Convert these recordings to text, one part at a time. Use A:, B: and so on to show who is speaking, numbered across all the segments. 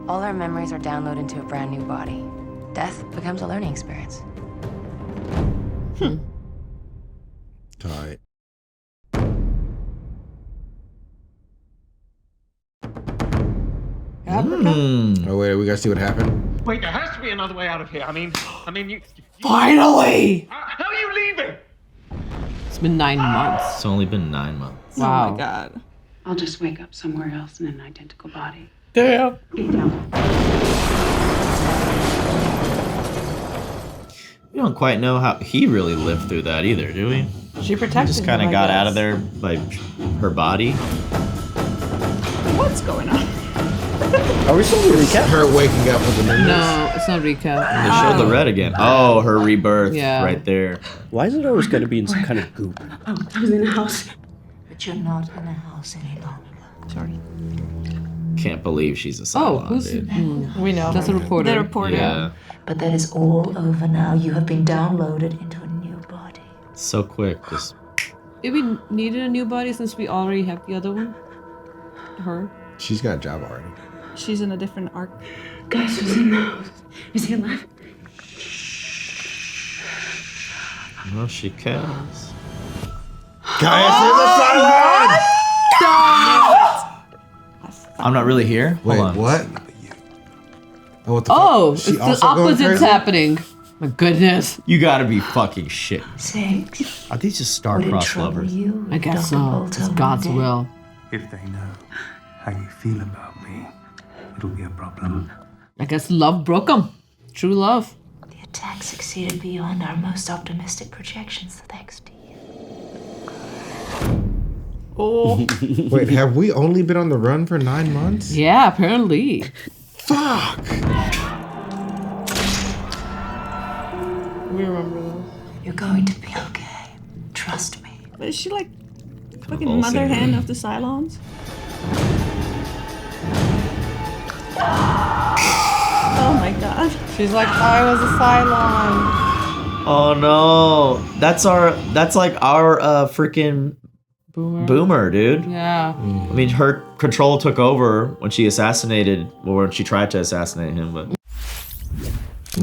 A: All our memories are downloaded into a brand new body. Death becomes a learning experience.
B: Tight. Oh wait, we gotta see what happened.
C: Wait, there has to be another way out of here. I mean, you
D: Finally!
C: how are you leaving?
D: It's been 9 months.
E: It's only been 9 months.
D: Wow.
F: Oh my god.
G: I'll just wake up somewhere else in an identical body.
D: Damn.
G: Be done.
E: We don't quite know how he really lived through that either, do we?
D: She protected
E: Just kind of
D: him, I
E: got out
D: guess.
E: of there by her body.
F: What's going on?
H: Are we supposed to recap?
B: Her waking up with the memories.
D: No, it's not recap.
E: They showed the red again. Oh, her rebirth
D: Yeah.
E: right there.
H: Why is it always got to be in some kind of goop?
G: Oh, I was in a house.
A: But you're not in a house any longer.
D: Sorry.
E: Can't believe she's a
D: Oh,
E: Cylon,
D: who's...
E: dude.
D: We know. That's a reporter.
F: The reporter.
E: Yeah,
A: But that is all over now. You have been downloaded into a new body.
E: so quick. Just
D: Did we needed a new body since we already have the other one? Her?
B: She's got a job already.
F: She's in a different arc.
G: Guys, who's in the house? Is he alive?
E: well, she cares.
B: Guys, there's a Cylon!
E: I'm not really here.
B: Wait,
E: Hold on.
B: what? Oh, what the
D: Oh,
B: fuck? She
D: it's the
B: also going
D: opposite's
B: crazy?
D: happening. My goodness.
E: You gotta be fucking shit.
A: Six.
E: Are these just
A: Would it
E: star-crossed
A: trouble
E: lovers?
A: you?
D: I guess
A: Dr.
D: so.
A: Bolton
D: It's
A: one
D: God's
A: day?
D: will.
C: If they know how you feel about me, it'll be a problem.
D: I guess love broke them. True love.
A: The attack succeeded beyond our most optimistic projections, thanks to you.
D: Oh.
B: Wait, have we only been on the run for 9 months?
D: Yeah, apparently.
B: Fuck!
D: We remember this.
A: You're going to be okay. Trust me.
F: But is she like fucking
E: Convulsing
F: mother
E: her.
F: hen of the Cylons? Oh my god.
D: She's like, I was a Cylon.
E: Oh no, that's like our freaking boomer, dude.
D: Yeah.
E: I mean, her control took over when she assassinated, or when she tried to assassinate him, but.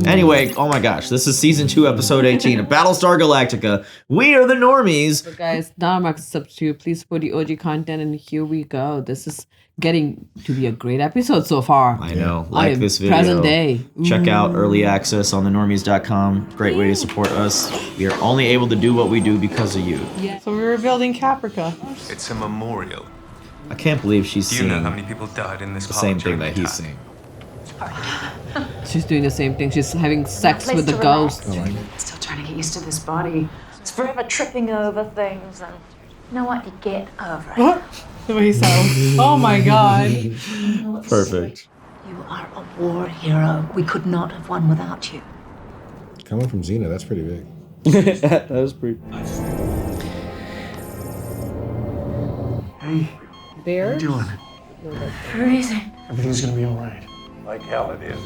E: Anyway, oh my gosh, this is season 2, episode 18 of Battlestar Galactica. We are the Normies.
D: So guys, now I'm substitute. Please support the OG content, and here we go. This is getting to be a great episode so far.
E: I know,
D: I
E: like
D: am
E: this video.
D: present day.
E: Check out early access on thenormies.com. Great way to support us. We are only able to do what we do because of you.
D: Yeah. So we were building Caprica.
C: It's a memorial.
E: I can't believe she's
C: Do you
E: seeing
C: know how many people died in this
E: the
C: park
E: same
C: during
E: thing that
C: the
E: he's
C: attack?
E: seeing.
D: She's doing the same thing. She's having sex
A: Place
D: with the
A: to relax.
D: ghost.
G: Still trying to get used to this body.
A: It's forever tripping over things and you know what? You get over it.
D: What? The way he sounds. Oh my god.
E: Perfect.
A: You are a war hero. We could not have won without you.
B: Coming from Xena, that's pretty big.
H: That was pretty.
C: Hey,
D: Bear?
C: how you doing?
A: Freezing.
C: Everything's gonna be alright. Like hell it is.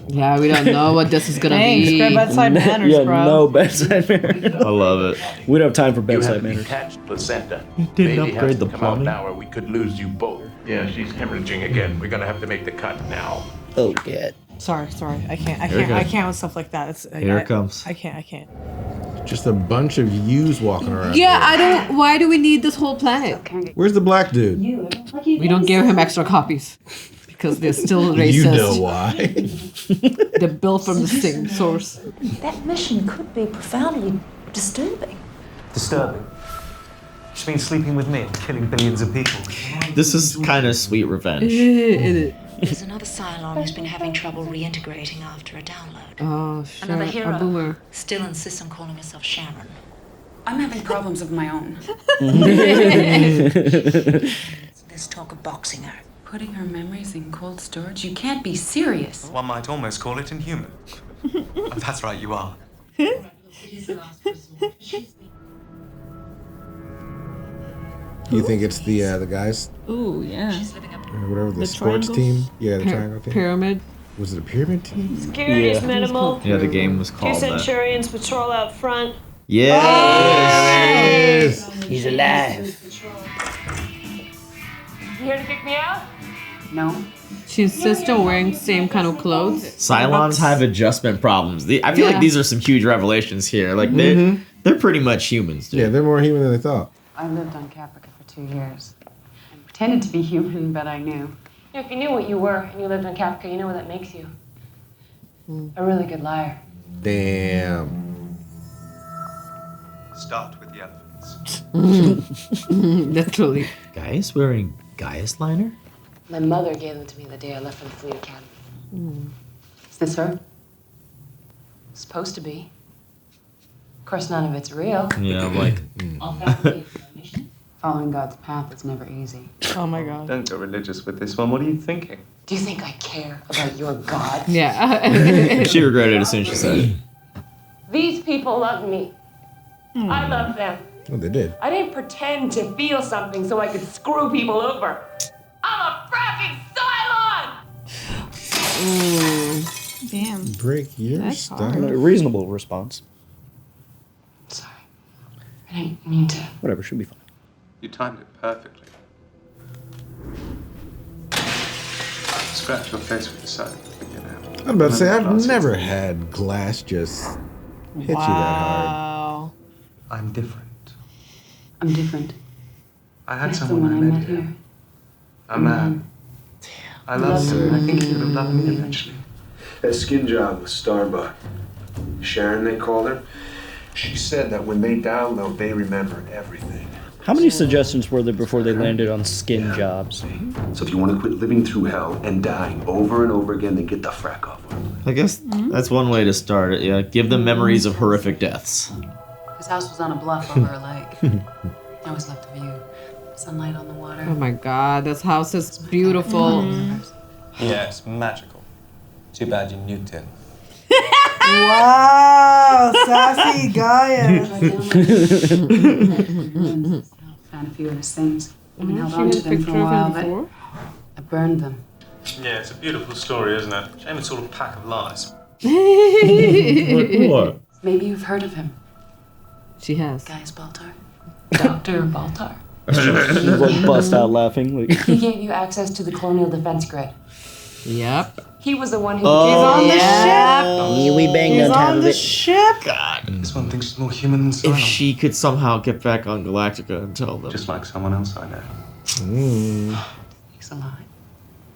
D: Yeah, we don't know what this is gonna
F: Thanks,
D: be.
F: grab bedside manners,
H: Yeah,
F: bro.
H: no bedside manners.
E: I love it.
H: We don't have time for
I: You
H: bedside
I: have a
H: manners.
I: detached placenta.
E: didn't
I: Baby
E: upgrade
I: has
E: the
I: to come
E: plumbing?
I: out now or we could lose you both. Yeah, she's hemorrhaging again. We're gonna have to make the cut now.
H: Oh, God.
F: Sorry. I
E: Here it
F: can't
E: goes.
F: with stuff like that.
E: Here it comes.
F: I can't.
B: Just a bunch of yous walking around.
D: Yeah, I don't. Why do we need this whole planet?
B: Where's the black dude?
D: We don't give him extra copies because they're still racist.
B: You know why.
D: They're built from the same source.
A: That mission could be profoundly disturbing.
C: Disturbing. She's been sleeping with me and killing billions of people.
E: This is kind of sweet revenge.
A: There's another Cylon who's been having trouble reintegrating after a download.
D: Oh, sure.
A: Another
D: A
A: hero.
D: boomer.
A: Still insists on calling herself Sharon.
G: I'm having problems of my own.
A: There's talk of boxing her.
G: Putting her memories in cold storage? You can't be serious.
C: One might almost call it inhuman. Oh, that's right, you are.
B: You think it's the guys?
F: Ooh, yeah.
B: Or whatever, the
F: The
B: sports
F: triangles?
B: team? Yeah, the triangle team.
D: Pyramid.
B: Was it a pyramid team?
J: Security is
H: Yeah.
J: minimal.
E: Yeah, the game was
J: Two
E: called that.
J: Centurions patrol out front.
E: Yeah.
B: There it is.
H: He's alive.
J: You here to kick me out?
G: No?
D: She insists on wearing same kind of clothes.
E: Cylons have adjustment problems. I feel like these are some huge revelations here. Like they're pretty much humans, dude.
B: Yeah, they're more human than they thought.
G: I lived on Caprica for 2 years. I pretended to be human, but I knew.
J: If you knew what you were and you lived on Caprica, you know what that makes you. A really good liar.
B: Damn.
C: Start with the elephants.
D: Literally.
E: Gaius wearing Gaius liner?
J: My mother gave them to me the day I left for the Fleet Academy. Is this her? Supposed to be. Of course, none of it's real.
E: Yeah, I'm like,
G: Following God's path is never easy.
F: Oh my god.
C: Don't go religious with this one. What are you thinking?
J: Do you think I care about your God?
D: Yeah.
E: she regretted it as soon as she said it.
J: These people love me. I love them.
B: Oh, they did.
J: I didn't pretend to feel something so I could screw people over. I'm a fracking Cylon!
F: Damn.
B: Break your
F: That's
B: stuff.
F: hard.
H: A reasonable response.
J: Sorry. I didn't mean to.
H: Whatever, should be fine.
C: You timed it perfectly. Scratch your face with the side.
B: I'm about to say, I've never had glass just hit you that hard.
F: Wow.
C: I'm different.
G: I'm different.
C: I had
G: That's the
C: someone
G: one
C: I met here. A man. I loved him. I think he would have loved me eventually.
K: That skin job with Starbuck. Sharon, they called her. She said that when they download, they remember everything.
H: How many suggestions were there before they landed on skin jobs?
K: So if you want to quit living through hell and dying over and over again, then get the frack off.
E: I guess that's one way to start it. Yeah, give them memories of horrific deaths.
G: His house was on a bluff over a lake. I always loved the view. Sunlight on the water.
D: Oh my god, this house is beautiful.
C: Yeah, it's magical. Too bad you nuked it.
F: Wow, sassy Gaia.
G: Found a few of his things. I
D: She
G: held
D: had
G: on
D: a
G: to them for
D: picture
G: a
D: of
G: while,
D: him
G: but
D: before.
G: I burned them.
C: Yeah, it's a beautiful story, isn't it? Shame it's all a pack of lies.
E: What?
J: Maybe you've heard of him.
D: She has.
J: Gaius Baltar. Dr. Baltar.
H: Like bust out laughing. Like,
J: He gave you access to the Colonial Defense Grid.
D: Yep.
J: He was the one who
F: He's on the ship.
H: we banged
F: He's
H: on top
F: on
H: of
F: the
H: it.
F: ship.
C: This one thinks she's more human than
E: If
C: Cylon.
E: she could somehow get back on Galactica and tell them.
C: Just like someone else I know.
J: He's alive.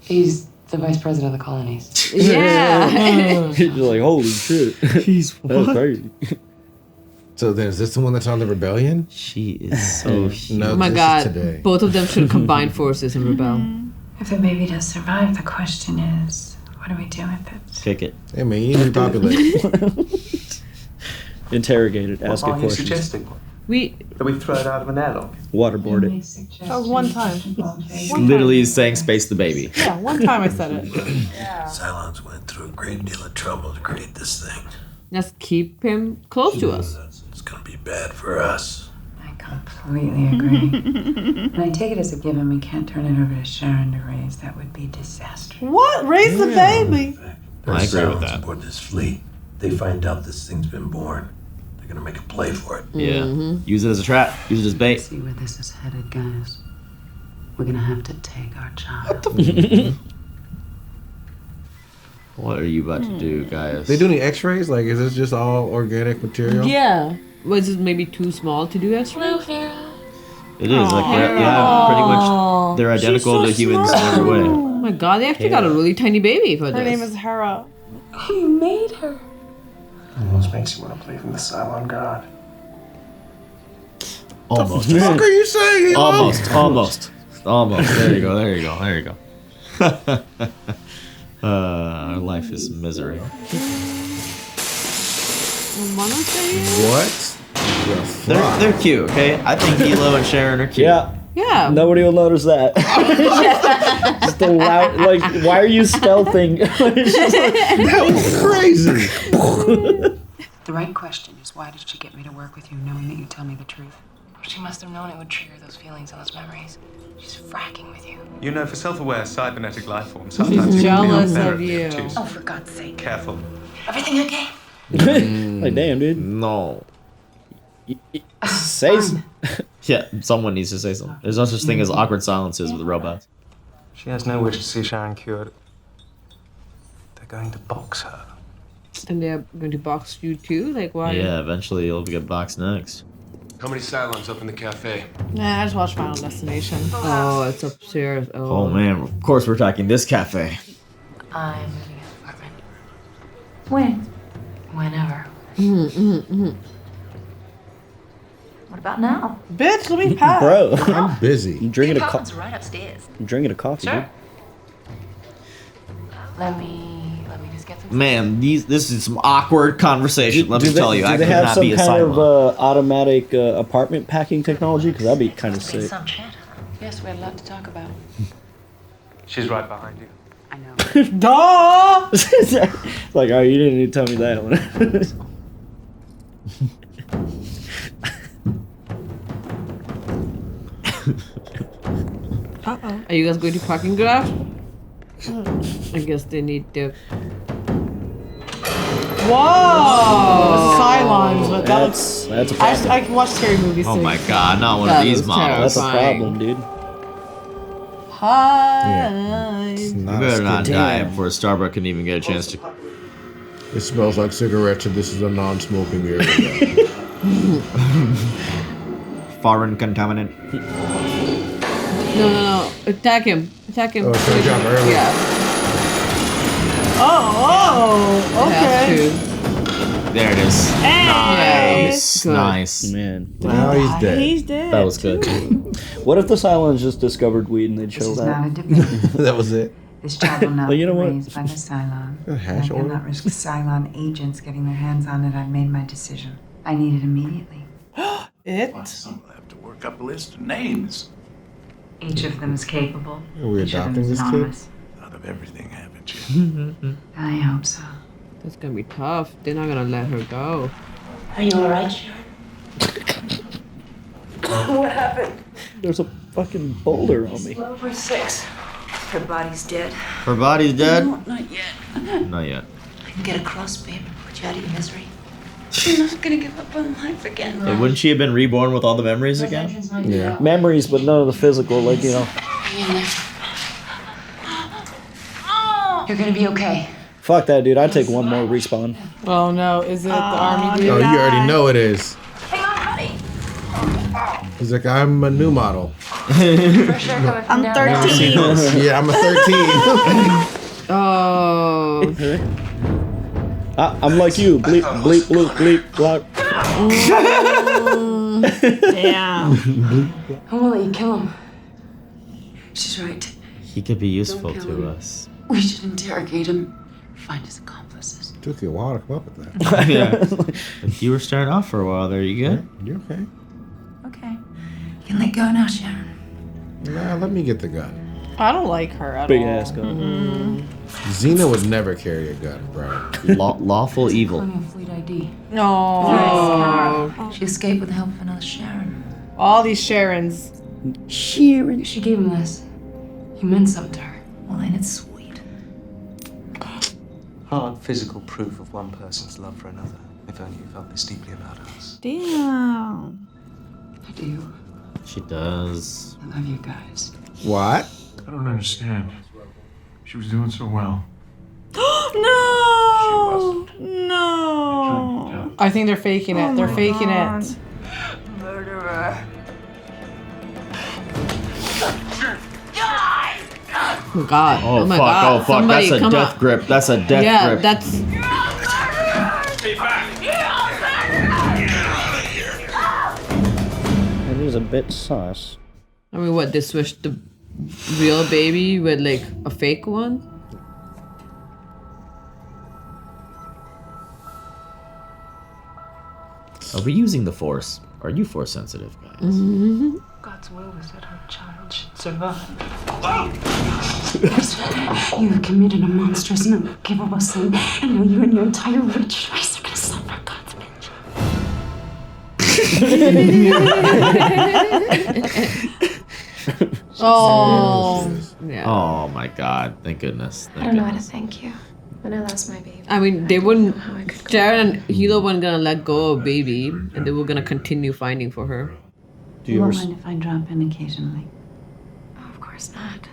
J: He's the vice president of the colonies.
D: Yeah.
H: You're like, holy shit.
E: He's
H: That's crazy.
B: So then, is this the one that's on the rebellion?
E: She is so
B: No,
D: Oh my
B: this
D: god.
B: is today.
D: Both of them should combine forces and rebel.
G: If the baby does survive, the question is, what do we do with it?
E: Kick it.
B: Hey man, you need to repopulate.
H: Interrogated, ask
C: What
H: a
C: are you
H: question.
C: suggesting?
D: We
C: That we throw it out of an airlock?
H: Waterboard it.
F: That was one time.
E: Literally is saying space the baby.
F: Yeah, one time I said it.
K: Cylons went through a great deal of trouble to create this thing.
D: just keep him close to us.
K: It's gonna be bad for us.
G: I completely agree. And I take it as a given we can't turn it over to Sharon to raise. That would be disastrous.
F: What? Raise the baby?
E: I agree with
K: Cylons
E: that.
K: aboard this fleet. They find out this thing's been born. They're gonna make a play for it.
E: Yeah. Use it as a trap. Use it as bait.
G: See where this is headed, guys. We're gonna have to take our child.
E: What are you about to do, guys?
B: They do any X-rays? Like, is this just all organic material?
D: Yeah. Was it maybe too small to do X-ray?
E: It is like pretty much they're identical to humans in every way.
D: Oh my god, they actually got a really tiny baby for this.
F: Her name is Hera.
J: You made her.
K: Almost makes you want to believe in the Cylon God.
E: Almost.
B: What the fuck are you saying?
E: Almost. There you go. Our life is misery.
B: What? The fuck?
E: They're cute, okay? I think Hilo and Sharon are cute.
H: Yeah.
D: Yeah.
H: Nobody will notice that. Just a loud, like, why are you stealthing?
B: That was crazy.
G: The right question is, why did she get me to work with you knowing that you tell me the truth?
J: She must have known it would trigger those feelings and those memories. She's fracking with you.
C: You know, for self-aware cybernetic life forms, sometimes
F: She's
C: you can be
F: jealous
C: unfair
F: of
C: if
F: you.
C: they're obtuse.
J: Oh, for God's sake.
C: Careful.
J: Everything okay?
H: Like, damn, dude.
E: No.
H: Say
E: Yeah, someone needs to say something. There's no such thing as awkward silences with robots.
C: She has no wish to see Sharon cured. They're going to box her.
D: And they're going to box you too? Like, why?
E: Yeah, eventually you'll get boxed next.
K: How many Cylons up in the cafe?
F: Nah, I just watched Final Destination.
D: Oh, it's upstairs.
E: Oh man, of course we're talking this cafe.
J: I'm moving out of the apartment.
G: When?
J: Whenever.
A: What about now?
F: Bitch, let me pass.
H: Bro,
B: I'm busy.
H: I'm drinking a
A: Apartment's
H: coffee.
A: right upstairs.
H: I'm drinking a coffee,
J: Sure.
H: dude.
J: Let me just get some.
E: Man, this is some awkward conversation. Let me tell you, I
H: do they
E: could
H: have
E: not
H: some
E: be a
H: kind of
E: Cylon.
H: automatic apartment packing technology? Because that'd be kind of
A: Must be
H: sick.
A: some chat.
J: Yes, we had a lot to talk about.
C: She's right behind you.
J: I know.
F: Duh!
H: Like, oh, you didn't need to tell me that one.
F: Uh-oh.
D: Are you guys going to parking garage? I guess they need to.
F: Whoa! Cylons, but that looks.
H: That's a problem.
F: I can watch scary movies.
E: Oh
F: too.
E: my god, not one of
D: That
E: these
D: is
E: models.
H: That's a
D: Fine.
H: problem, dude.
F: Hi.
B: It's
E: You
B: not
E: better not die
H: Damn.
E: before Starbucks can even get a chance to.
B: It smells like cigarettes, and this is a non-smoking area.
E: Foreign contaminant.
D: No. Attack him. Attack him.
B: Oh, so jump early.
D: Yeah.
F: Oh,
D: Have
F: okay.
D: to.
E: There it is.
F: Hey.
E: Nice.
D: Good.
E: Nice.
H: Man.
B: Now he's dead.
F: He's dead.
E: That was good.
H: What if the Cylons just discovered weed and they'd
G: This
H: show
G: is
H: that?
G: not a debate.
B: That was it.
G: This child will not
H: Well, you know
G: be
H: what?
G: raised by the Cylon.
B: A
G: I
B: hash oil?
G: cannot risk Cylon agents getting their hands on it. I've made my decision. I need it immediately.
F: It.
I: Someone will have to work up a list of names.
G: Each of them is capable.
B: Are we
G: Each of them
B: adopting
G: is
B: this kid?
G: autonomous.
I: Out of everything, haven't you?
G: I hope so.
D: That's gonna be tough. They're not gonna let her go.
A: Are you alright, Sharon? What happened?
H: There's a fucking boulder on me.
A: Over 6. Her body's dead.
E: Her body's dead?
A: No, not yet.
E: Not yet.
A: I can get across, babe. Put you out of your misery. I'm not gonna give up on life again.
E: And wouldn't she have been reborn with all the memories again?
B: Yeah.
H: Memories, but none of the physical, like, you know.
J: Hang in there. You're gonna be okay.
H: Fuck that, dude. I'd take one more respawn.
F: Oh no, is it the army
B: Oh,
F: dude?
B: you already know it is.
A: Hang on, buddy.
B: He's like, I'm a new model.
J: Fresh air coming from
F: I'm
J: down
F: 13.
B: Yeah, I'm a 13.
D: Oh.
H: I'm like you. Bleep, bleep, bloop, bleep, block.
F: Damn.
J: I won't let you kill him.
A: She's right.
E: He could be useful
J: Don't kill
E: to
J: him.
E: us.
J: We should interrogate him. Find his accomplices.
B: Took you a while to come up with that.
E: Yeah. You were starting off for a while there. You good?
B: You okay?
A: Okay. You can let go now, Sharon.
B: Nah, let me get the gun.
F: I don't like her at
H: Big
F: all.
H: ass gun.
B: Xena would never carry a gun, bro.
E: Lawful evil.
J: Plenty of fleet ID.
F: No.
A: She escaped with the help of another Sharon.
F: All these Sharons.
J: She gave him this. He meant something to her.
A: Well, ain't it sweet?
C: Hard physical proof of one person's love for another. If only you felt this deeply about us.
F: Damn.
J: I do.
E: She does.
J: I love you guys.
B: What?
I: I don't understand. She was doing so well.
F: No. No. I think they're faking it. They're faking it.
A: Murderer.
D: Oh God.
E: Oh,
D: my
E: fuck.
D: God.
E: Oh fuck.
D: Somebody
E: That's a
D: come
E: death
D: on.
E: grip. That's a death
D: Yeah,
E: grip.
D: that's.
I: Stay back!
H: It is a bit sus.
D: I mean, what? They switched the real baby with like a fake one?
E: Are we using the Force? Are you Force sensitive, guys?
J: God's will was that her child should survive. You have committed a monstrous and unforgivable sin, and now you and your entire rich race are going to suffer God's vengeance.
F: Oh.
D: Yeah.
E: Oh my God! Thank goodness.
J: I
E: Thank
J: don't know how to
E: goodness.
J: thank you. When I lost my baby.
D: I mean, they wouldn't.
J: How I could go
D: Sharon and Hilo weren't gonna let go of baby, and they were gonna continue finding for her.
H: Do
G: You
H: you ever
G: won't mind if I drop in occasionally.
J: Oh, of course not.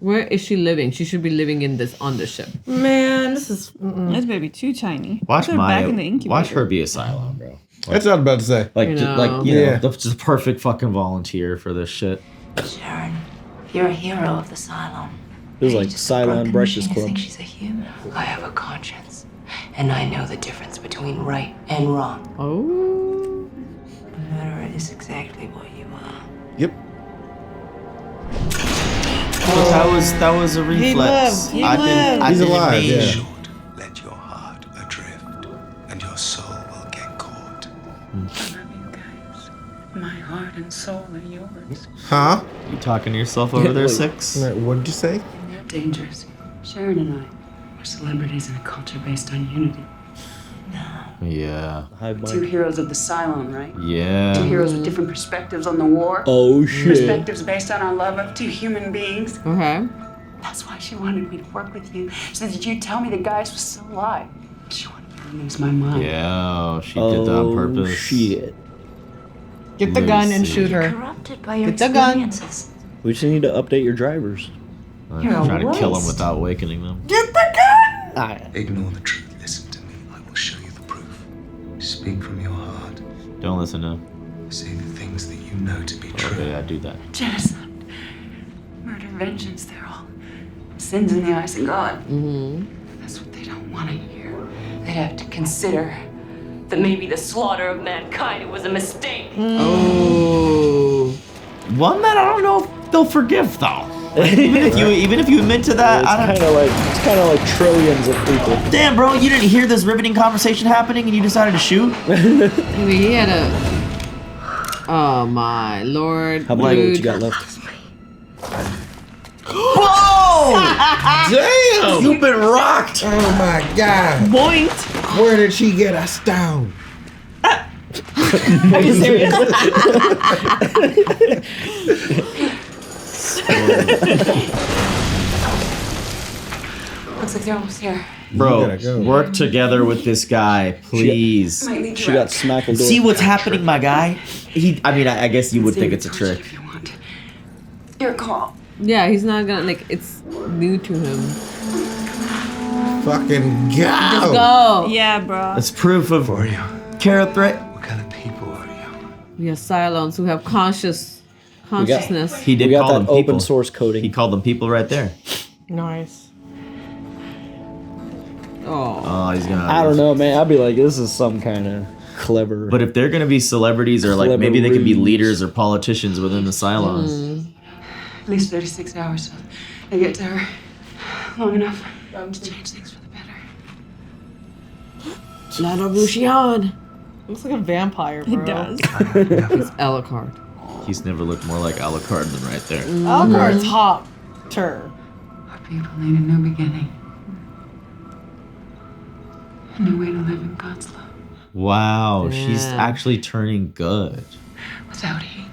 D: Where is she living? She should be living on the ship.
F: Man, this is.
L: This baby too tiny.
E: Watch
L: Put her back in the
E: Maya.
L: incubator.
E: Watch her be a Cylon, bro.
B: That's what I was about to say.
E: Like,
D: You
E: just,
D: know.
E: like you
B: Yeah.
E: know, the perfect fucking volunteer for this shit.
A: Sharon, you're a hero of the Cylon.
H: It was like
A: She's just a broken
H: Cylon Breakfast
A: machine. You
H: Club.
A: think she's a human?
J: I have a conscience, and I know the difference between right and wrong.
D: Oh.
A: A murderer is exactly what you are.
B: Yep.
E: That was a reflex.
F: lived. He
E: I didn't. I
B: He's
E: didn't
B: alive,
E: mean-
B: yeah.
K: Let your heart adrift, and your soul will get caught.
G: I love you guys. My heart and soul are yours.
B: Huh?
E: You talking to yourself over there, Six?
B: What did you say?
G: They're dangerous. Sharon and I are celebrities in a culture based on unity.
E: Yeah.
H: Hive
G: Two
H: mind.
G: heroes of the Cylon, right? Two
E: Yeah.
G: heroes with different perspectives on the war.
H: Oh shit.
G: Perspectives based on our love of two human beings.
D: Okay.
G: That's why she wanted me to work with you, so that you'd tell me the guys was still alive. She wanted me to lose my mind.
E: Yeah. She did that on purpose.
H: Shit.
F: Get the gun and shoot her.
A: Corrupted by your
F: Get the gun.
A: experiences.
H: We just need to update your drivers.
E: I'm
G: You're a
E: trying to kill them
G: waste.
E: without awakening them.
K: Ignore the truth. Listen to me. I will show you the proof. Speak from your heart.
E: Don't listen to.
K: Say the things that you know to be true.
E: Okay, I do that.
G: Genocide, murder, vengeance, they're all sins in the eyes of God.
D: Mm-hmm.
G: That's what they don't want to hear.
J: They'd have to consider that maybe the slaughter of mankind was a mistake.
D: Oh.
E: One that I don't know if they'll forgive though. Like, even if you admit to that, I don't.
H: It's kind of like trillions of people.
E: Damn, bro, you didn't hear this riveting conversation happening and you decided to shoot?
D: I mean, he had a. Oh my lord.
H: How many bullets
D: dude.
H: you got left?
E: Whoa!
B: Damn!
E: You've been rocked!
B: Oh my god!
F: Point.
B: Where did she get us down?
F: Are you serious?
J: Looks like they're almost here.
E: Bro,
B: gotta go.
E: work together with this guy, please.
G: Might lead you
H: She got
G: out.
H: smacked.
E: See what's happening, my guy? I guess you would think it's a trick.
G: If you want. Your call.
D: Yeah, he's not gonna like. It's new to him.
B: Fucking go!
D: Just go.
L: Yeah, bro.
E: It's proof of
K: Who are you?
E: carrot threat.
K: What kind of people are you?
D: We are Cylons who have consciousness.
E: He did
H: We got
E: call
H: that
E: them people.
H: open source coding.
E: He called them people right there.
F: Nice.
D: Oh.
E: Oh, he's gonna.
H: I don't know, man. I'd be like, this is some kind of clever.
E: But if they're gonna be celebrities or like
H: Clever
E: maybe they could be
H: ruse.
E: leaders or politicians within the Cylons.
G: At least 36 hours so I get to her long enough to change things for the better.
D: La Revolution.
F: Looks like a vampire, bro.
L: It does.
D: It's Alucard.
E: He's never looked more like Alucard than right there.
F: Alucard's hotter.
G: Our people need a new beginning. A new way to live in God's love.
E: Wow, she's
D: Yeah.
E: actually turning good.
G: Without hate.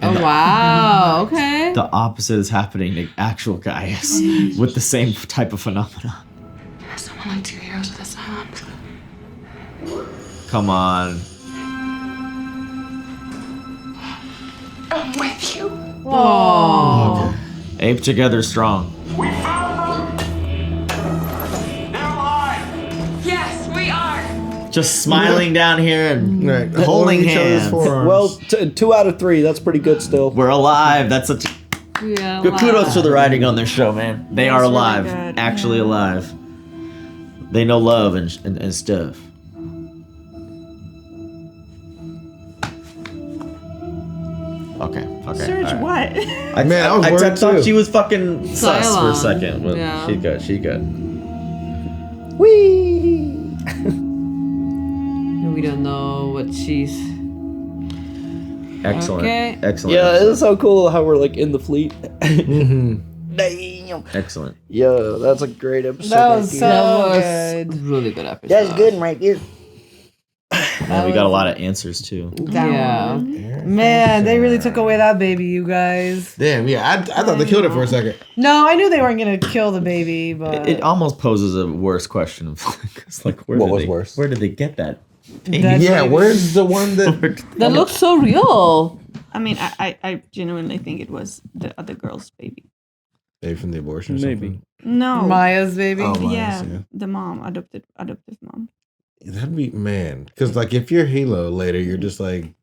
D: Oh wow. Okay.
E: The opposite is happening to actual guys with the same type of phenomena.
G: Someone like two heroes with a silence.
E: Come on.
G: I'm with you.
D: Oh.
E: Ape together strong.
I: We found them! They're alive!
J: Yes, we are.
E: Just smiling down here and
B: Right,
E: holding
B: each other's
E: hands.
B: forearms.
H: well, 2 out of 3. That's pretty good still.
E: We're alive. That's such
D: Yeah.
E: good kudos to the writing on their show, man. They are
L: really
E: alive.
L: good,
E: Actually
L: yeah.
E: alive. They know love and stuff. Okay.
L: Serge,
E: all right.
L: what?
B: Man, I was
E: I
B: worried
E: thought
B: too.
E: she was fucking sus for a
D: Cylon.
E: second, but
D: Yeah.
E: she good. She good.
H: Whee!
D: And we don't know what she's.
E: Excellent.
D: Okay.
E: Excellent.
H: Yeah,
E: excellent.
H: it's so cool how we're like in the fleet.
B: Mhm.
H: Damn.
E: Excellent.
H: Yo, that's a great episode.
F: That was
H: right
F: so
H: there.
D: That was
F: good.
D: really good episode.
H: That's good right there.
E: Yeah, we got a lot of answers too.
D: Yeah.
F: Man, they really took away that baby, you guys.
B: Damn, yeah, I thought they killed it for a second.
F: No, I knew they weren't gonna kill the baby, but
E: It almost poses a worse question. It's like, where
B: What
E: did
B: was
E: they,
B: worse?
E: Where did they get that?
F: That
B: Yeah,
F: baby.
B: where's the one that?
D: That looks so real.
L: I mean, I genuinely think it was the other girl's baby.
B: Maybe from the abortion or
H: Maybe.
B: something.
L: No.
F: Maya's baby.
B: Oh, Maya's,
L: yeah,
B: yeah.
L: the mom, adoptive mom.
B: That'd be, man. Because, like, if you're Halo later, you're just like,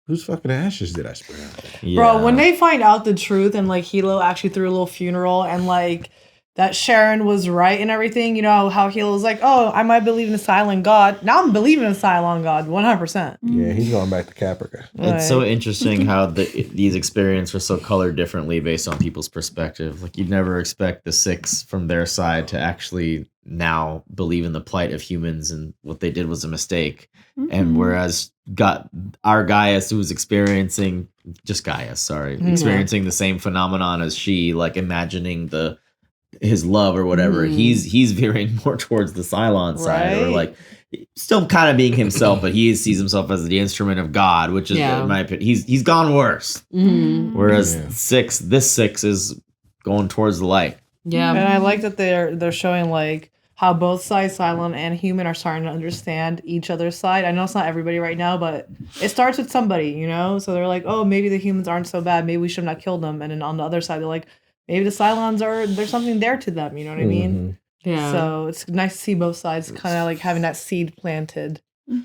B: whose fucking ashes did I spread out there?
E: Yeah.
F: Bro, when they find out the truth and like Hilo actually threw a little funeral and like that Sharon was right and everything, you know how Hilo was like, oh, I might believe in the Cylon God. Now I'm believing in the Cylon God, 100%.
B: Yeah, he's going back to Caprica.
E: It's so interesting how these experiences are so colored differently based on people's perspective. Like you'd never expect the Six from their side to actually now believe in the plight of humans and what they did was a mistake. And whereas our Gaius, who was experiencing experiencing the same phenomenon as she, like imagining his love or whatever, he's veering more towards the Cylon side, or like still kind of being himself, but he sees himself as the instrument of God, which is in my opinion, he's gone worse. Whereas this six is going towards the light.
F: Yeah, and I like that they're showing like how both sides, Cylon and human, are starting to understand each other's side. I know it's not everybody right now, but it starts with somebody, you know. So they're like, oh, maybe the humans aren't so bad. Maybe we should not kill them. And then on the other side, they're like, maybe the Cylons there's something there to them. You know what I mean?
D: Yeah.
F: So it's nice to see both sides kind of like having that seed planted.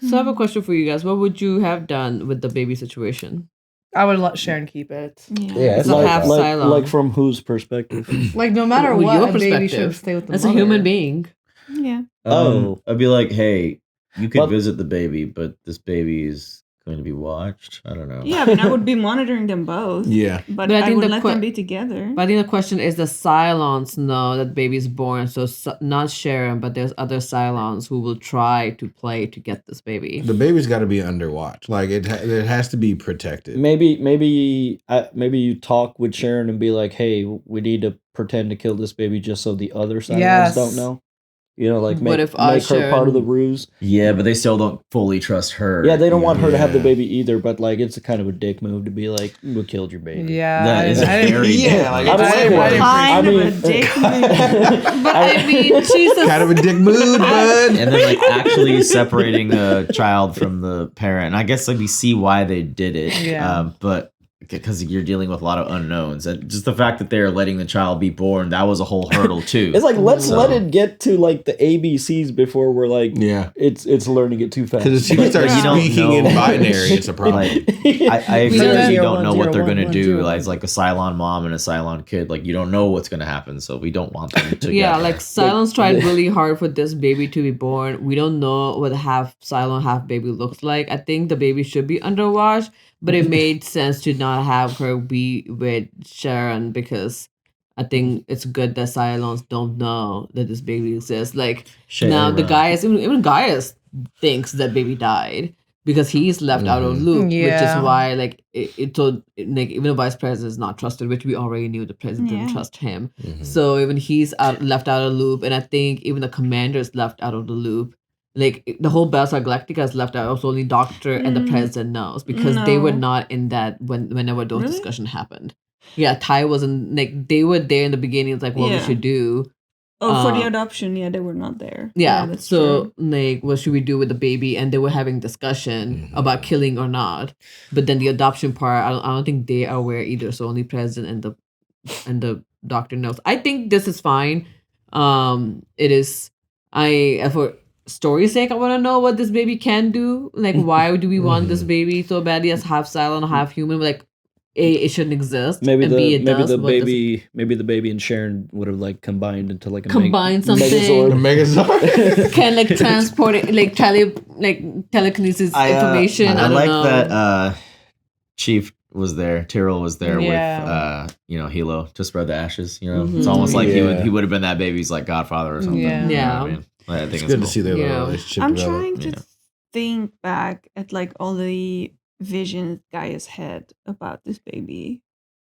D: So I have a question for you guys. What would you have done with the baby situation?
F: I would let Sharon keep it.
H: Yeah, it's
D: not half Cylon.
H: like from whose perspective?
F: Like no matter
D: Well,
F: what,
D: your
F: a baby
D: perspective.
F: should stay with the
D: As
F: mother.
D: a human being.
L: Yeah.
E: I'd be like, hey, you could visit the baby, but this baby is going to be watched. I don't know.
L: Yeah, I mean, I would be monitoring them both.
B: Yeah.
L: But I would let them be together.
D: But I think the question is the Cylons know that baby is born, so not Sharon, but there's other Cylons who will try to play to get this baby.
B: The baby's got to be under watch. Like it has to be protected.
H: Maybe you talk with Sharon and be like, hey, we need to pretend to kill this baby just so the other Cylons don't know. You know, like make her part of the ruse.
E: Yeah, but they still don't fully trust her.
H: Yeah, they don't want her to have the baby either, but like it's a kind of a dick move to be like, we killed your baby.
F: Yeah.
E: That is very
L: kind of a dick move.
D: But I mean, she's
B: kind of a dick mood, bud.
E: And then like actually separating a child from the parent. And I guess like we see why they did it.
F: Yeah.
E: But because you're dealing with a lot of unknowns, and just the fact that they're letting the child be born, that was a whole hurdle too.
H: It's like let it get to like the ABCs before we're like, it's learning it too fast.
B: Because if you start speaking in binary, it's a problem.
E: I agree that you don't know what they're gonna do. Like a Cylon mom and a Cylon kid, like you don't know what's gonna happen, so we don't want them to.
D: Yeah, like Cylons tried really hard for this baby to be born. We don't know what half Cylon, half baby looks like. I think the baby should be underwatched. But it made sense to not have her be with Sharon because I think it's good that Cylons don't know that this baby exists. Like now the Gaius, even Gaius thinks that baby died because he's left out of the loop, which is why like it told like even the vice president is not trusted, which we already knew the president didn't trust him. So even he's left out of the loop, and I think even the commander is left out of the loop. Like the whole Battlestar Galactica is left out. Only Doctor and the President knows because they were not in that whenever those discussions happened. Yeah, Ty wasn't like they were there in the beginning. It's like what we should do.
L: Oh, for the adoption, they were not there.
D: Yeah,
L: that's
D: so
L: true.
D: like what should we do with the baby? And they were having discussion about killing or not. But then the adoption part, I don't think they are aware either. So only President and the Doctor knows. I think this is fine. It is. For story's sake, I want to know what this baby can do. Like, why do we want this baby so badly as half Cylon, half human? Like, A, it shouldn't exist.
H: Maybe
D: and B, it does.
H: Maybe the baby and Sharon would have like combined into like
D: something.
H: Megazord.
B: A Megazord.
D: Can like transport it, like telekinesis information. I
E: like
D: know.
E: that Chief was there, Tyrell was there with Hilo to spread the ashes. You know, it's almost like he would have been that baby's like godfather or something.
D: Yeah.
E: You know what I mean? I think
B: it's good to see their little relationship.
L: I'm trying to think back at like all the visions Gaius had about this baby.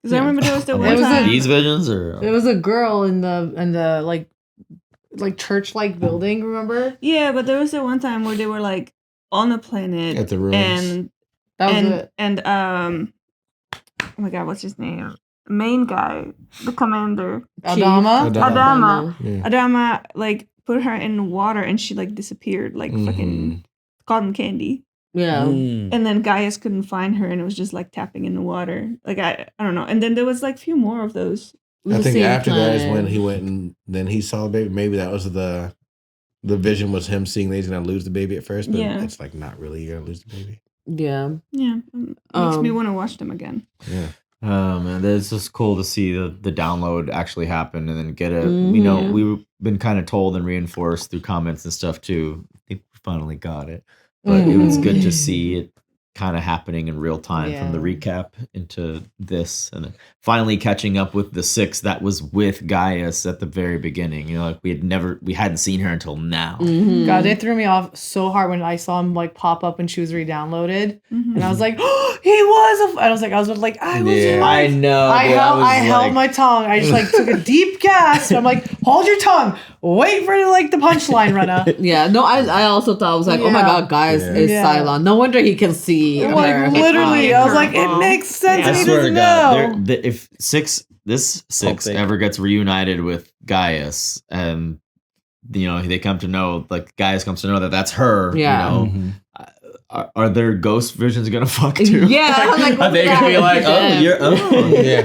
L: Because I remember there was the one time.
E: These visions, or
F: there was a girl in the like church like building. Remember?
L: Yeah, but there was the one time where they were like on a planet
B: at the ruins,
L: and
F: that was it.
L: And oh my god, what's his name? Main guy, the commander,
F: Adama.
L: Adama, like put her in water and she like disappeared like fucking cotton candy.
D: Yeah.
L: And then Gaius couldn't find her and it was just like tapping in the water. Like I don't know. And then there was like a few more of those
B: I think after that is when he went and then he saw the baby. Maybe that was the vision was him seeing that he's gonna lose the baby at first, but it's like not really you're gonna lose the baby.
D: Yeah.
L: Makes me want to watch them again.
B: Yeah.
E: Man, it's just cool to see the download actually happen and then get a. You know, we've been kind of told and reinforced through comments and stuff too. I think we finally got it, but it was good to see it kind of happening in real time from the recap into this, and then finally catching up with the 6 that was with Gaius at the very beginning. You know, like we hadn't seen her until now.
F: God, it threw me off so hard when I saw him like pop up and she was re-downloaded, and I was like, oh, he was. I was like, I was.
E: Yeah,
F: right.
E: I know.
F: I held my tongue. I just like took a deep gasp. I'm like, hold your tongue. Wait for like the punchline, Rana.
D: Yeah, no, I also thought I was like, oh my god, Gaius is Cylon. No wonder he can see her.
F: Like literally, I was like, it makes sense.
E: I
F: He
E: swear
F: doesn't
E: to God,
F: know.
E: if this six ever gets reunited with Gaius, and you know they come to know, like Gaius comes to know that that's her.
D: Yeah.
E: You know, are their ghost visions gonna fuck too?
D: Yeah, I'm like,
E: are they gonna be like, oh, you're
B: yeah,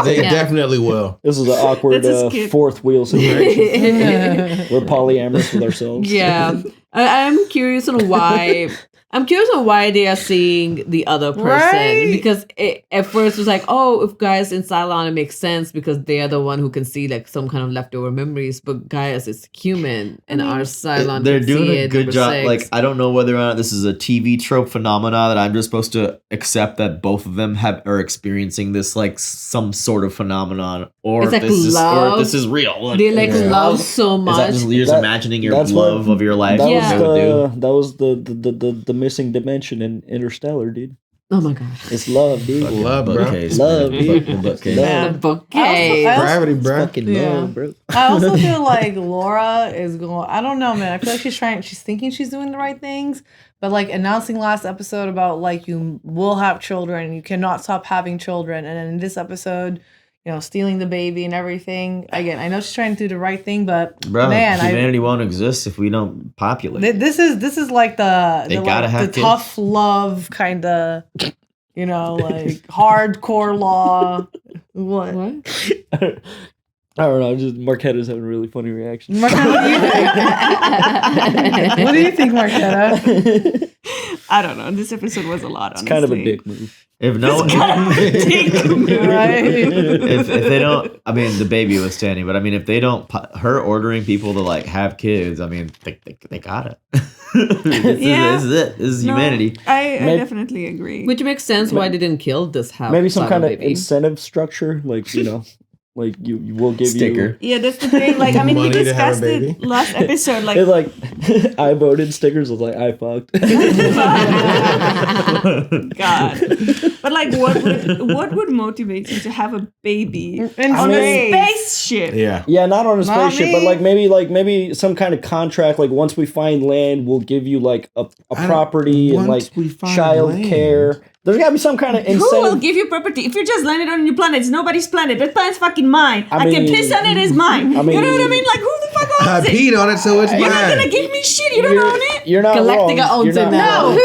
B: they definitely will.
H: This is an awkward fourth wheel situation. We're polyamorous with ourselves.
D: Yeah, I'm curious on why. I'm curious on why they are seeing the other person,
F: Right?
D: because at first it was like, oh, if Gaius in Cylon, it makes sense because they are the one who can see like some kind of leftover memories, but Gaius is human and our Cylon
E: they're
D: can
E: doing
D: see
E: a
D: it,
E: good
D: number
E: job.
D: 6.
E: Like, I don't know whether or not this is a TV trope phenomena that I'm just supposed to accept that both of them are experiencing this like some sort of phenomenon, or
D: It's
E: if
D: like
E: this is
D: love.
E: real. Like,
D: They love so much.
E: Is that just you're just imagining your
H: that's
E: love
H: what-
E: of your life?
H: That was the missing dimension in Interstellar, dude.
D: Oh my god,
H: it's love, dude.
B: Fucking love, bro.
E: Bookcase,
H: Love,
E: man.
H: dude.
E: Fucking bookcase.
H: Love.
D: the bookcase.
B: Gravity, bro.
H: Fucking
F: Yeah.
H: love, bro.
F: I also feel like Laura is going. I don't know, man. I feel like she's thinking she's doing the right things, but like announcing last episode about like you will have children, you cannot stop having children, and then in this episode, you know, stealing the baby and everything. Again, I know she's trying to do the right thing, but
E: Bro,
F: man,
E: humanity won't exist if we don't populate.
F: this is like
E: They
F: the
E: gotta have
F: the
E: kids.
F: tough love kind of, you know, like hardcore law. What?
H: I don't know. Just Marquetta's having a really funny reaction.
F: Marquetta, what do you think? What do you think, Marquetta?
L: I don't know. This episode was a lot.
H: It's kind of a dick move.
E: If no,
F: Right?
E: if they don't, I mean, the baby was standing, but I mean, if they don't, her ordering people to like have kids, I mean, they got it. This is it. This is
L: No,
E: humanity.
L: I definitely agree.
D: Which makes sense why they didn't kill this half.
H: Maybe some kind of
D: baby.
H: incentive structure, like you know, like you will give
E: Sticker.
L: Yeah, that's the thing. Like, I mean, we
B: Money to have a
L: discussed it
B: baby.
L: last episode. Like,
H: you. Like I voted stickers was like I fucked.
L: God. But like, what would motivate you to have a baby
F: In
L: on a
F: space.
L: spaceship?
B: Yeah.
H: Yeah, not on a
F: Not
H: spaceship,
F: me.
H: but like maybe some kind of contract. Like once we find land, we'll give you like a property and like
B: Once we find
H: child
B: land.
H: care. There's gotta be some kind of
L: Who will
H: incentive.
L: give you property? If you just landed on a new planet, it's nobody's planet. That planet's fucking mine.
H: I
L: I can
H: mean-
L: piss on it, it's mine.
H: I mean-
L: you know what I mean? Like, who the fuck
B: I
L: owns it?
B: peed on it, so it's
L: You're not gonna
B: mine.
L: give me shit. You don't own it.
H: You're not
D: Galactica
H: wrong.
D: owns
H: You're
D: it
H: not
D: now.
H: wrong.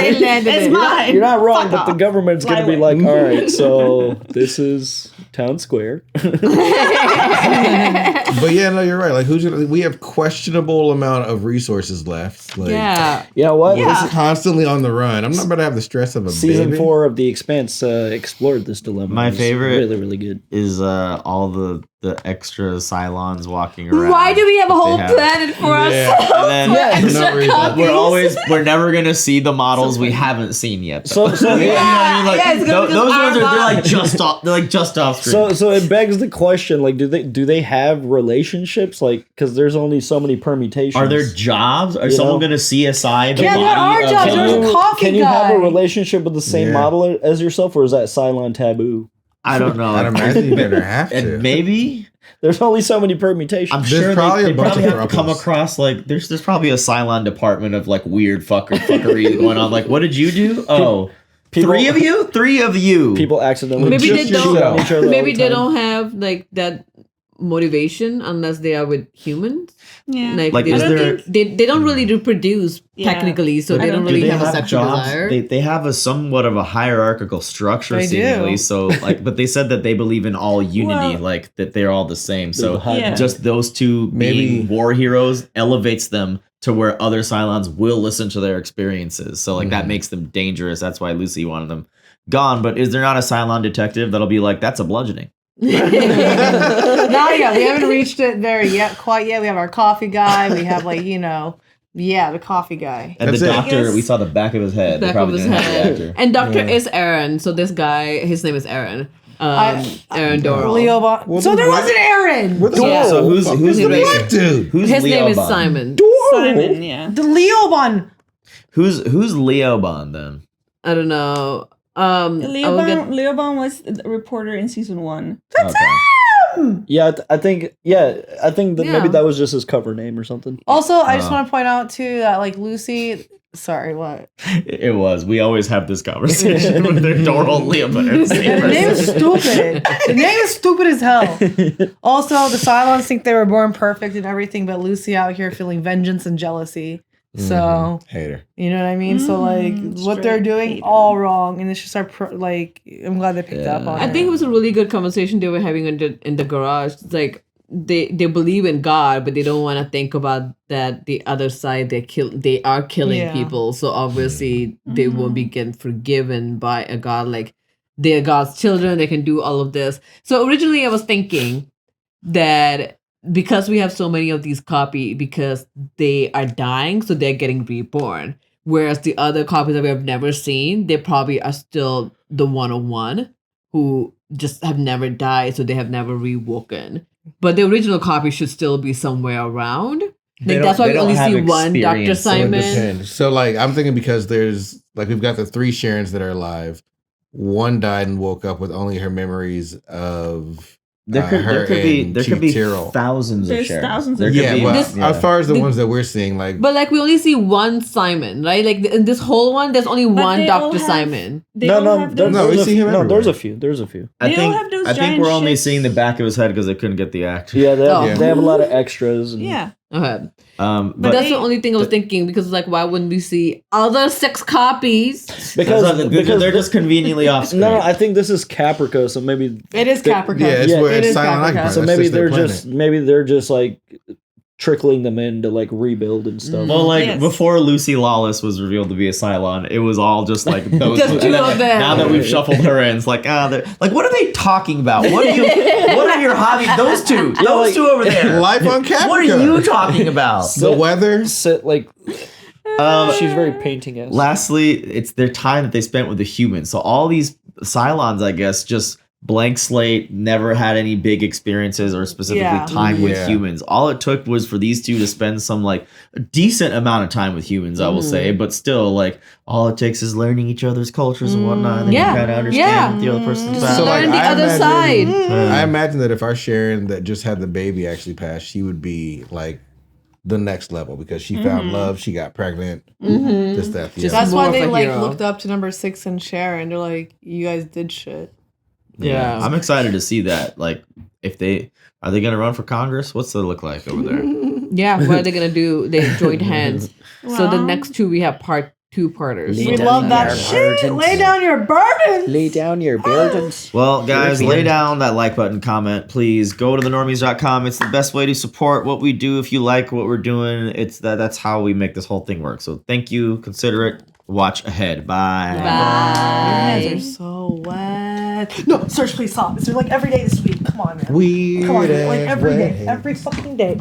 D: They landed
L: It's
D: it.
L: mine.
H: You're not wrong,
L: Fuck
H: but the
L: off.
H: government's gonna be like, all right, so this is town square.
B: But yeah, no, you're right. Like, we have questionable amount of resources left. Like,
D: Yeah.
H: You know what?
B: we're constantly on the run. I'm not about to have the stress of a
H: Season
B: baby.
H: 4 of The Expanse explored this dilemma.
E: My
H: It was
E: favorite
H: really, really good.
E: is all the extra Cylons walking around.
D: Why do we have a whole
E: They have-
D: planet for
B: Yeah.
D: ourselves?
E: And then-
D: We're
H: Yeah,
D: extra
B: no reason.
D: copies.
E: we're never gonna see the models we haven't seen yet. though.
H: So
E: You know what I mean? Like,
D: yeah, it's gonna be
E: those
D: just
E: ones
D: our
E: they're like
D: models.
E: just off. They're like just off screen.
H: So it begs the question: like, do they have relationships? Like, because there's only so many permutations.
E: Are there jobs? Are
H: You
E: someone
H: know?
E: gonna CSI the
F: Yeah, there
E: body
F: are
E: of
F: jobs.
E: someone?
F: There's a coffee
H: Can you have
F: guy.
H: a relationship with the same
B: Yeah.
H: model as yourself, or is that Cylon taboo?
E: I don't know.
B: I'd imagine you better have to.
E: And maybe
H: There's only so many permutations.
E: I'm
B: There's
E: sure
B: probably
E: they
B: a bunch
E: probably
B: of
E: have to come
B: thruples.
E: across like there's probably a Cylon department of like weird fuckery going on. Like, what did you do? Oh,
H: People-
E: three of you?
H: People accidentally
D: Maybe
H: just
D: they
H: cheat
D: don't.
H: on each other all
D: Maybe
H: the
D: they
H: time.
D: don't have like that motivation unless they are with humans.
L: Yeah.
E: Like,
D: they,
E: is there-
D: they don't really reproduce technically, so they don't really have a sexual desire.
E: They have a somewhat of a hierarchical structure
F: They
E: seemingly.
F: do.
E: So like, but they said that they believe in all unity,
L: Well-
E: like that they're all the same. So
L: Yeah.
E: just those two being war heroes elevates them to where other Cylons will listen to their experiences. So like that makes them dangerous. That's why Lucy wanted them gone. But is there not a Cylon detective that'll be like, that's a bludgeoning?
F: Not yet. We haven't reached it there yet, quite yet. We have our coffee guy. We have the coffy guy.
E: And the doctor, we saw the back of his head. They
D: Back of
E: probably
D: his
E: didn't have the
D: head.
E: actor.
D: And Doctor is Aaron. So this guy, his name is Aaron. Aaron Doral.
F: Leo Bon. So there was an Aaron.
E: So who's
B: the black dude?
E: Who's
D: His
E: Leo
D: name is
E: Bond?
D: Simon.
L: Simon, yeah.
F: The Leo Bon.
E: Who's Leo Bond then?
D: I don't know.
L: Leo Bond was a reporter in season 1.
F: That's him.
H: Yeah, I think that maybe that was just his cover name or something.
F: Also, I just want to point out too that like Lucy. Sorry, what?
E: It was. We always have this conversation with their Doral Leo Bond.
F: The name is stupid. The name is stupid as hell. Also, the Cylons think they were born perfect and everything, but Lucy out here feeling vengeance and jealousy. So
B: hater.
F: You know what I mean? So like what they're doing all wrong, and it's just I'm glad they picked up on it.
D: I think it was a really good conversation they were having in the garage. It's like they believe in God, but they don't want to think about that the other side they are killing people. So obviously they won't be getting forgiven by a God. Like they are God's children, they can do all of this. So originally I was thinking that because we have so many of these copies, because they are dying, so they're getting reborn. Whereas the other copies that we have never seen, they probably are still the 101 who just have never died, so they have never rewoken. But the original copy should still be somewhere around. Like that's why we only see one Dr. Simon.
B: So like I'm thinking because there's like we've got the 3 Sharons that are alive. One died and woke up with only her memories of
E: there could be thousands of Sharons.
L: Thousands
E: there
L: of
E: could be,
B: as far as the ones that we're seeing, like
D: but like we only see one Simon, right? Like in this whole one, there's only one Dr. Simon.
B: We see him everywhere.
H: There's a few.
E: I think we're only seeing the back of his head because they couldn't get the actor.
H: Yeah, they have a lot of extras. And,
D: Okay.
E: But
D: that's the only thing I was thinking because like why wouldn't we see other 6 copies?
H: Because
E: they're just conveniently off screen.
H: No, I think this is Caprica, so maybe
F: it is Caprica.
B: Yeah, it's where it's Cylon Occupied.
H: So maybe they're just like trickling them in to like rebuild and stuff.
E: Well, like before Lucy Lawless was revealed to be a Cylon, it was all just like those
D: just 2 of them.
E: Now that we've shuffled her in, it's like like what are they talking about? What are your hobbies? Those two over there.
B: Life on Caprica.
E: What are you talking about?
B: The weather.
H: She's very painting-esque.
E: Lastly, it's their time that they spent with the humans. So all these Cylons, I guess, just blank slate, never had any big experiences or specifically time with humans. All it took was for these two to spend some like a decent amount of time with humans, I will say, but still like all it takes is learning each other's cultures and whatnot. And then you kind of understand what the other person's about.
D: So learn the other side.
B: I imagine that if our Sharon that just had the baby actually passed, she would be like the next level because she found love, she got pregnant, this, that, the other.
F: That's why they like looked up to number 6 and Sharon. They're like, you guys did shit.
E: Yeah, I'm excited to see that. Like, if are they going to run for Congress? What's it look like over there?
D: Yeah, what are they going to do? They joined hands. So the next 2 we have part 2-parters.
F: We love that shit. Lay down your burdens.
H: Lay down your burdens.
E: Well, guys, lay down that like button, comment, please. Go to thenormies.com. It's the best way to support what we do. If you like what we're doing, that's how we make this whole thing work. So thank you. Consider it. Watch ahead. Bye.
F: Your hands are so wet. No, Serge, please stop. It's like every day this week. Come on, man. Come on, like every day. Every fucking day.